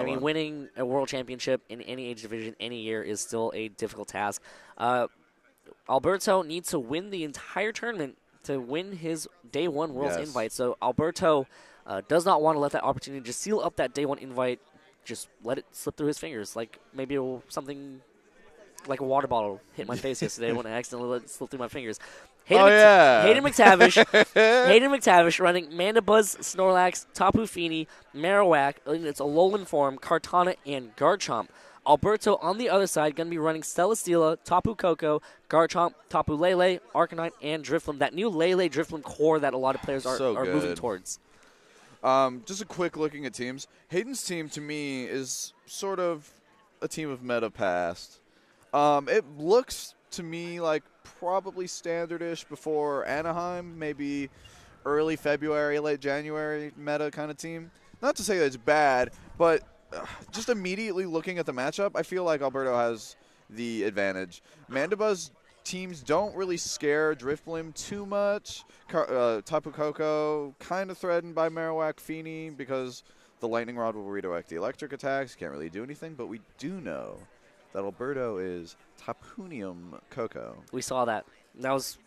I mean, winning a World Championship in any age division any year is still a difficult task. Alberto needs to win the entire tournament to win his Day 1 Worlds invite. So Alberto does not want to let that opportunity just seal up that Day 1 invite, just let it slip through his fingers. Like maybe something like a water bottle hit my face yesterday when I accidentally let it slip through my fingers. Hayden McTavish running Mandibuzz, Snorlax, Tapu Fini, Marowak, in its Alolan form, Kartana, and Garchomp. Alberto on the other side going to be running Celesteela, Tapu Koko, Garchomp, Tapu Lele, Arcanine, and Drifloon. That new Lele Drifloon core that a lot of players are moving towards. Just a quick looking at teams. Hayden's team, to me, is sort of a team of meta past. It looks to me like probably standardish before Anaheim, maybe early February, late January meta kind of team. Not to say that it's bad, but just immediately looking at the matchup, I feel like Alberto has the advantage. Mandibuzz teams don't really scare Drifblim too much. Tapu Koko kind of threatened by Marowak Fini because the Lightning Rod will redirect the electric attacks. Can't really do anything, but we do know that Alberto is Tapunium Koko. We saw that. That was.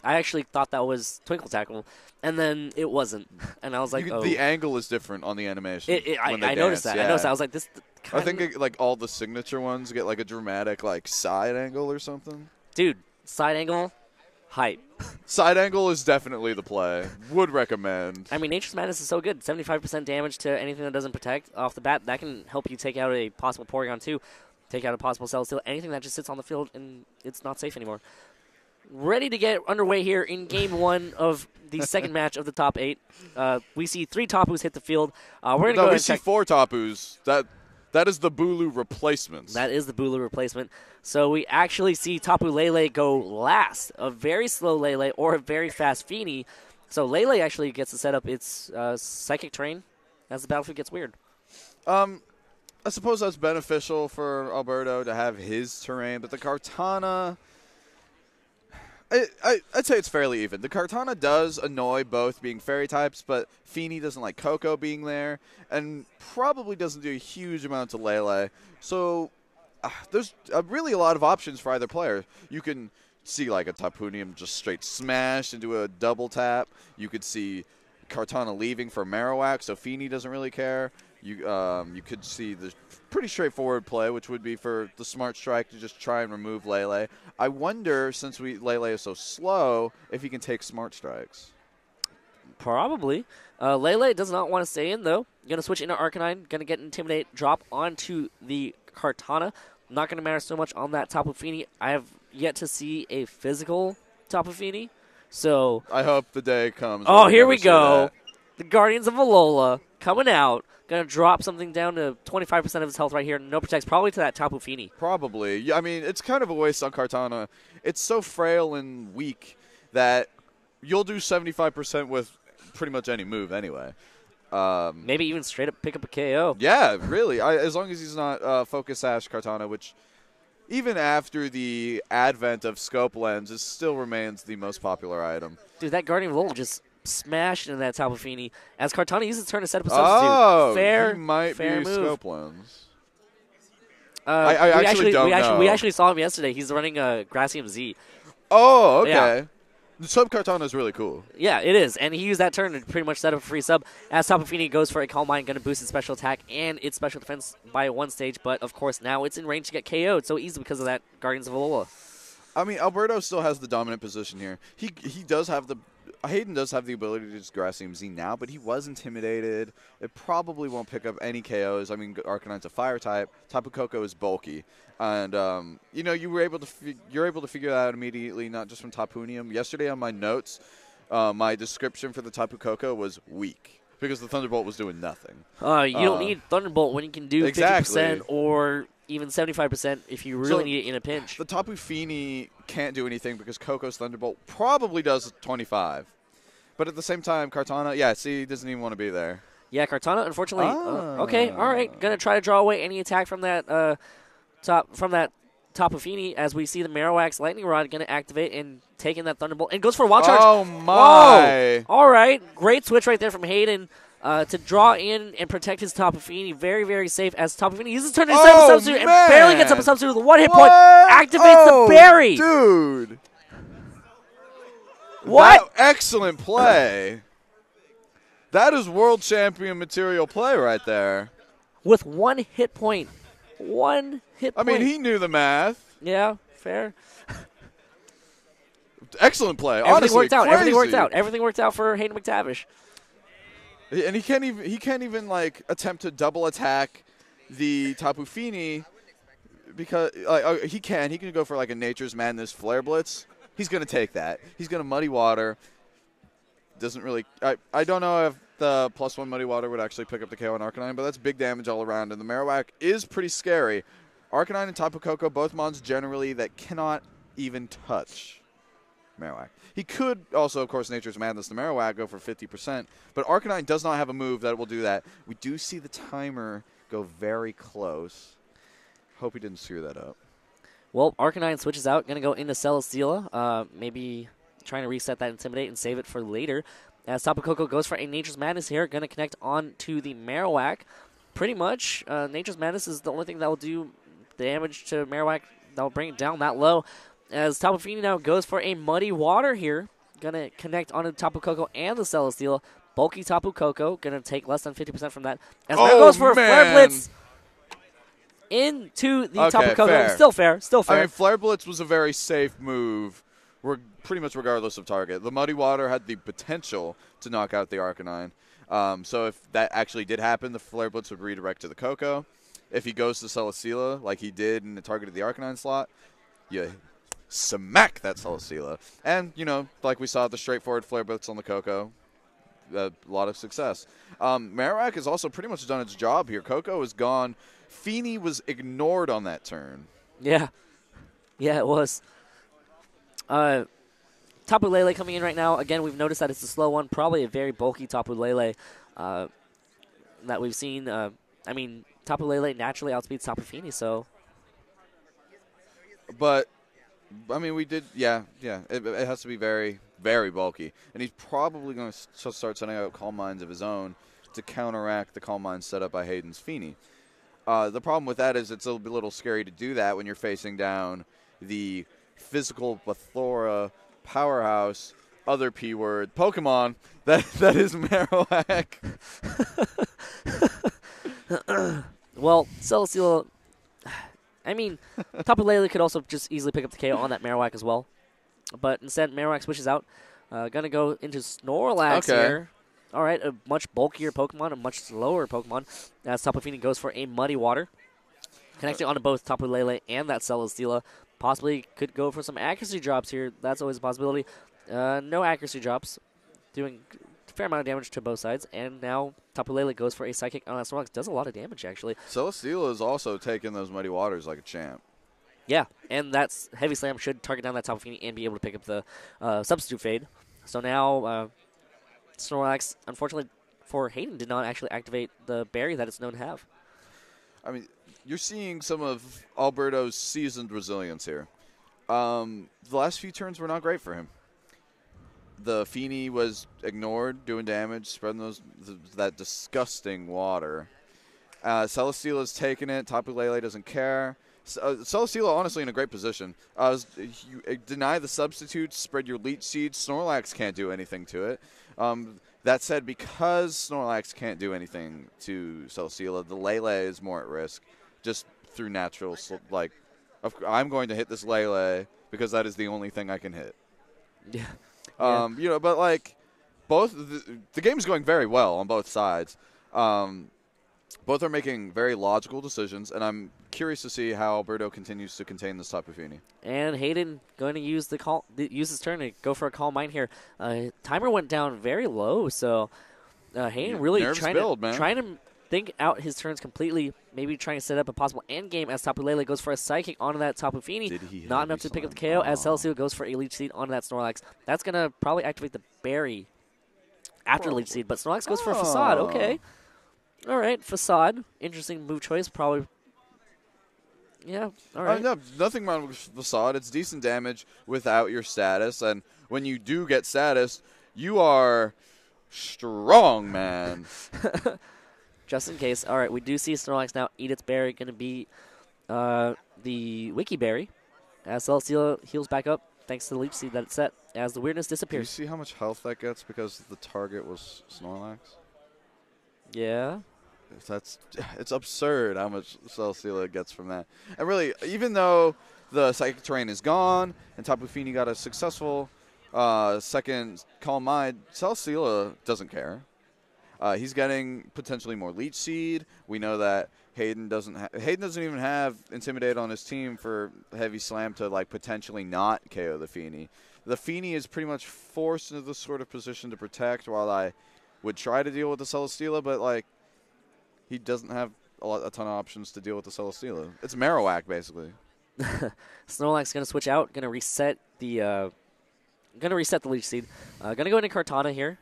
I actually thought that was Twinkle Tackle, and then it wasn't. And I was like, the angle is different on the animation. I noticed that. Yeah. I noticed that. I was like, this. I think like all the signature ones get like a dramatic like side angle or something. Dude, side angle, hype. Side angle is definitely the play. Would recommend. I mean, Nature's Madness is so good. 75% damage to anything that doesn't protect off the bat. That can help you take out a possible Porygon too. Take out a possible Celesteela, anything that just sits on the field and it's not safe anymore. Ready to get underway here in Game 1 of the second match of the top 8. We see 3 Tapus hit the field. We're going to go we see 4 Tapus. That is the Bulu replacement. That is the Bulu replacement. So we actually see Tapu Lele go last. A very slow Lele or a very fast Fini. So Lele actually gets to set up its Psychic Terrain as the battlefield gets weird. I suppose that's beneficial for Alberto to have his terrain, but the Kartana, I'd say it's fairly even. The Kartana does annoy both being fairy types, but Fini doesn't like Koko being there, and probably doesn't do a huge amount to Lele. So there's really a lot of options for either player. You can see like a Tapunium just straight smash into a double tap. You could see Kartana leaving for Marowak, so Fini doesn't really care. You could see the pretty straightforward play, which would be for the Smart Strike to just try and remove Lele. I wonder, since Lele is so slow, if he can take Smart Strikes. Probably. Lele does not want to stay in, though. Going to switch into Arcanine. Going to get Intimidate, drop onto the Kartana. Not going to matter so much on that Tapu Fini. I have yet to see a physical Tapu Fini. So I hope the day comes. Oh, here we go. The Guardians of Alola coming out. Going to drop something down to 25% of his health right here. No protects, probably to that Tapu Fini. Probably. Yeah, I mean, it's kind of a waste on Kartana. It's so frail and weak that you'll do 75% with pretty much any move anyway. Maybe even straight up pick up a KO. Yeah, really. As long as he's not Focus Sash Kartana, which even after the advent of Scope Lens, it still remains the most popular item. Dude, that Guardian of Alola just smashed into that Tapu Fini as Kartana uses his turn to set up a substitute. He might fair be move. Scope Lens. I actually don't know. We actually saw him yesterday. He's running a Gracium Z. Oh, okay. Yeah. The sub Kartana is really cool. Yeah, it is. And he used that turn to pretty much set up a free sub. As Tapu Fini goes for a Calm Mind, going to boost its special attack and its special defense by 1 stage. But, of course, now it's in range to get KO'd so easily because of that Guardians of Alola. I mean, Alberto still has the dominant position here. He does have the... Hayden does have the ability to just Gracium Z now, but he was intimidated. It probably won't pick up any KOs. I mean, Arcanine's a fire type. Tapu Koko is bulky. And, you're able to figure that out immediately, not just from Tapunium. Yesterday on my notes, my description for the Tapu Koko was weak because the Thunderbolt was doing nothing. You don't need Thunderbolt when you can do exactly. 50% or even 75% if you really need it in a pinch. The Tapu Fini can't do anything because Koko's Thunderbolt probably does 25. But at the same time, Kartana, he doesn't even want to be there. Yeah, Kartana, unfortunately. Okay, all right. Going to try to draw away any attack from that Tapu Fini as we see the Marowak's Lightning Rod going to activate and take in that Thunderbolt. And goes for a Wild Charge. Oh, my. Whoa. All right. Great switch right there from Hayden. to draw in and protect his Tapu Fini. Very, very safe as Tapu Fini uses turn to set up a substitute and barely gets up a substitute with a 1-hit point. Activates the berry. Dude. What? Excellent play. That is World Champion material play right there. With 1 hit point. 1 hit point. I mean, he knew the math. Yeah, fair. Excellent play. Everything Honestly, worked out. crazy. Everything worked out. Everything worked out for Hayden McTavish. And he can't even like attempt to double attack the Tapu Fini because he can go for like a Nature's Madness Flare Blitz. He's going to take that. He's going to Muddy Water. Doesn't really I don't know if the +1 Muddy Water would actually pick up the KO on Arcanine, but that's big damage all around, and the Marowak is pretty scary. Arcanine and Tapu Koko, both mons generally that cannot even touch Marowak. He could also, of course, Nature's Madness the Marowak, go for 50%, but Arcanine does not have a move that will do that. We do see the timer go very close. Hope he didn't screw that up. Well, Arcanine switches out, going to go into Celesteela, maybe trying to reset that Intimidate and save it for later. As Tapu Koko goes for a Nature's Madness here, going to connect on to the Marowak. Pretty much, Nature's Madness is the only thing that will do damage to Marowak, that will bring it down that low. As Tapu Fini now goes for a Muddy Water here. Going to connect onto Tapu Koko and the Celesteela. Bulky Tapu Koko, going to take less than 50% from that. As Maro goes for a Flare Blitz into the Tapu Koko. Fair. Still fair, still fair. I mean, Flare Blitz was a very safe move, pretty much regardless of target. The Muddy Water had the potential to knock out the Arcanine. So if that actually did happen, the Flare Blitz would redirect to the Koko. If he goes to Celesteela, like he did and targeted the Arcanine slot, yeah, smack that Celesteela. And, you know, like we saw the straightforward Flare Blitz on the Koko, a lot of success. Marowak has also pretty much done its job here. Koko is gone. Fini was ignored on that turn. Yeah. Yeah, it was. Tapu Lele coming in right now. Again, we've noticed that it's a slow one. Probably a very bulky Tapu Lele that we've seen. I mean, Tapu Lele naturally outspeeds Tapu Fini, so. But, I mean, we did, yeah. It has to be very, very bulky. And he's probably going to start sending out Calm Minds of his own to counteract the Calm Minds set up by Hayden's Fini. The problem with that is it's a little scary to do that when you're facing down the physical plethora powerhouse, other P word, Pokemon that is Marowak. Well, Celesteela, I mean, Tapu Lele could also just easily pick up the KO on that Marowak as well. But instead, Marowak switches out. Gonna go into Snorlax here. All right, a much bulkier Pokemon, a much slower Pokemon. As Tapu Fini goes for a Muddy Water. Connecting onto both Tapu Lele and that Celesteela. Possibly could go for some accuracy drops here. That's always a possibility. No accuracy drops. Doing a fair amount of damage to both sides. And now Tapu Lele goes for a Psychic on that Snorlax. Does a lot of damage, actually. Celesteela is also taking those Muddy Waters like a champ. Yeah, and that's Heavy Slam should target down that Tapu Fini and be able to pick up the Substitute Fade. So now Snorlax, unfortunately for Hayden, did not actually activate the berry that it's known to have. I mean, you're seeing some of Alberto's seasoned resilience here. The last few turns were not great for him. The Fini was ignored, doing damage, spreading that disgusting water. Celesteela's taking it. Tapu Lele doesn't care. Celesteela, honestly, in a great position. You deny the substitutes, spread your Leech Seed. Snorlax can't do anything to it. That said, because Snorlax can't do anything to Celesteela, the Lele is more at risk, just through natural, like, I'm going to hit this Lele because that is the only thing I can hit. Yeah. You know, but, like, both the game's going very well on both sides. Both are making very logical decisions, and I'm curious to see how Alberto continues to contain this Tapu Fini. And Hayden going to use his turn to go for a Calm Mind here. Timer went down very low, so Hayden really trying to think out his turns completely, maybe trying to set up a possible end game as Tapu Lele goes for a Psychic onto that Tapu Fini. Not enough to pick up the KO as Celesteela goes for a Leech Seed onto that Snorlax. That's going to probably activate the berry after Leech Seed, but Snorlax goes for a Facade. Okay. All right, Facade. Interesting move choice. Probably. Yeah, all right. No, nothing wrong with Facade. It's decent damage without your status. And when you do get status, you are strong, man. Just in case. All right, we do see Snorlax now eat its berry. Going to be the Wiki Berry. As Celesteela heals back up, thanks to the Leech Seed that it set, as the weirdness disappears. Do you see how much health that gets because the target was Snorlax? Yeah. It's absurd how much Celesteela gets from that. And really, even though the Psychic Terrain is gone and Tapu Fini got a successful second Calm Mind, Celesteela doesn't care. He's getting potentially more Leech Seed. We know that Hayden doesn't even have Intimidate on his team for Heavy Slam to like potentially not KO the Fini. The Fini is pretty much forced into this sort of position to protect while I would try to deal with the Celesteela, but like he doesn't have a ton of options to deal with the Celesteela. It's Marowak basically. Snorlax going to switch out, going to reset the Leech Seed. Going to go into Kartana here.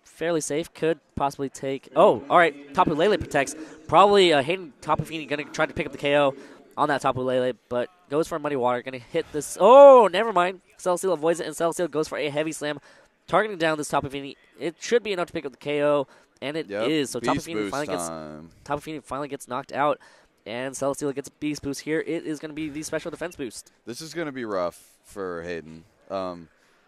Fairly safe. Could possibly take... Oh, all right. Tapu Lele protects. Probably Hayden Tapu Fini going to try to pick up the KO on that Tapu Lele, but goes for Muddy Water. Going to hit this... Oh, never mind. Celesteela avoids it, and Celesteela goes for a Heavy Slam, targeting down this Tapu Fini. It should be enough to pick up the KO, and it is. So Tapu Fini finally gets knocked out, and Celesteela gets a Beast Boost here. It is going to be the special defense boost. This is going to be rough for Hayden.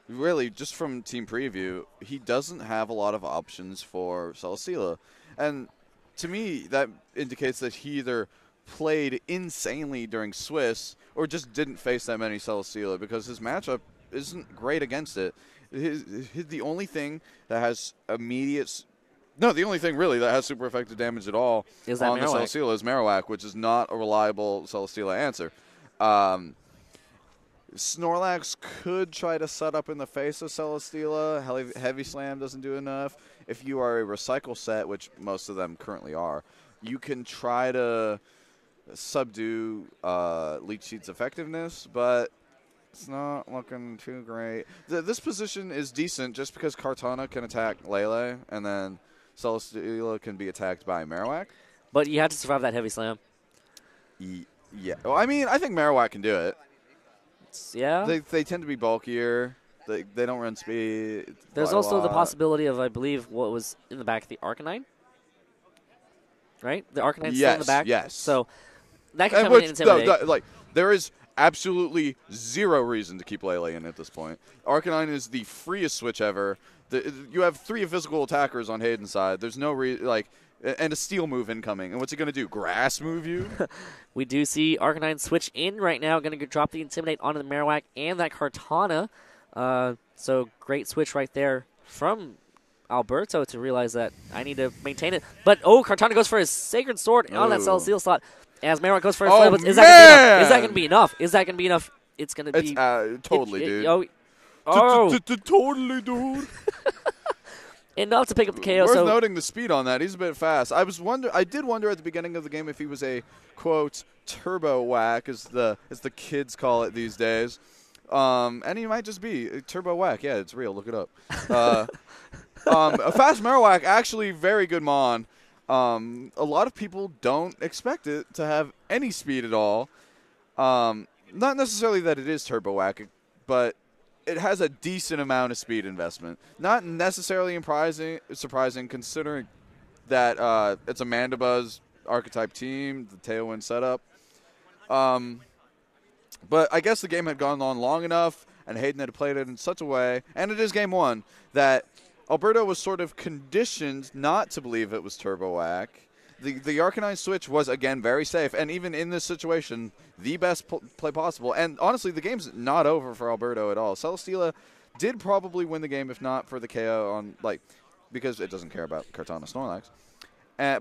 Really, just from team preview, he doesn't have a lot of options for Celesteela. And to me, that indicates that he either played insanely during Swiss or just didn't face that many Celesteela because his matchup isn't great against it. The only thing that has the only thing really that has super effective damage at all on the Celesteela is Marowak, which is not a reliable Celesteela answer. Snorlax could try to set up in the face of Celesteela. Heavy Slam doesn't do enough. If you are a Recycle set, which most of them currently are, you can try to subdue Leech Seed's effectiveness, but it's not looking too great. This position is decent just because Kartana can attack Lele, and then Celesteela can be attacked by Marowak. But you have to survive that Heavy Slam. Yeah. Well, I mean, I think Marowak can do it. Yeah. They tend to be bulkier. They don't run speed. There's also the possibility of, I believe, what was in the back, the Arcanine. Right? The Arcanine's still in the back. Yes. So that can come in and intimidate. There is absolutely zero reason to keep Lele in at this point. Arcanine is the freest switch ever. You have 3 physical attackers on Hayden's side. There's no reason, and a Steel move incoming. And what's it going to do? Grass move you? We do see Arcanine switch in right now. Going to drop the Intimidate onto the Marowak and that Kartana. So great switch right there from Alberto to realize that I need to maintain it. But, Kartana goes for his Sacred Sword on that Celesteela slot. As Marowak goes for his Flare Blitz. Is that going to be enough? Is that going to be enough? It's going to be... Totally, dude. Totally, dude. Enough to pick up the KO. Worth noting the speed on that. He's a bit fast. I did wonder at the beginning of the game if he was a, quote, turbo whack, as the kids call it these days. And he might just be a turbo whack. Yeah, it's real. Look it up. A fast Marowak, actually very good mon. A lot of people don't expect it to have any speed at all. Not necessarily that it is turbo whack, but it has a decent amount of speed investment. Not necessarily surprising considering that it's a Mandibuzz archetype team, the Tailwind setup. But I guess the game had gone on long enough, and Hayden had played it in such a way, and it is game 1, that Alberto was sort of conditioned not to believe it was Turbo Whack. The Arcanine switch was, again, very safe, and even in this situation, the best play possible. And honestly, the game's not over for Alberto at all. Celesteela did probably win the game, if not for the KO on, because it doesn't care about Kartana Snorlax.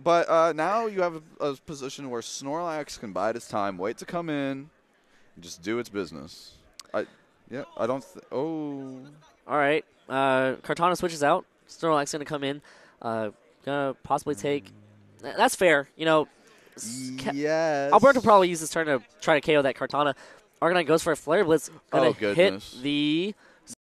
But now you have a position where Snorlax can bide its time, wait to come in, and just do its business. I don't. All right. Kartana switches out. Snorlax going to come in. Gonna possibly take. That's fair. Yes. Alberto probably uses his turn to try to KO that Kartana. Arcanine goes for a Flare Blitz. Gonna hit the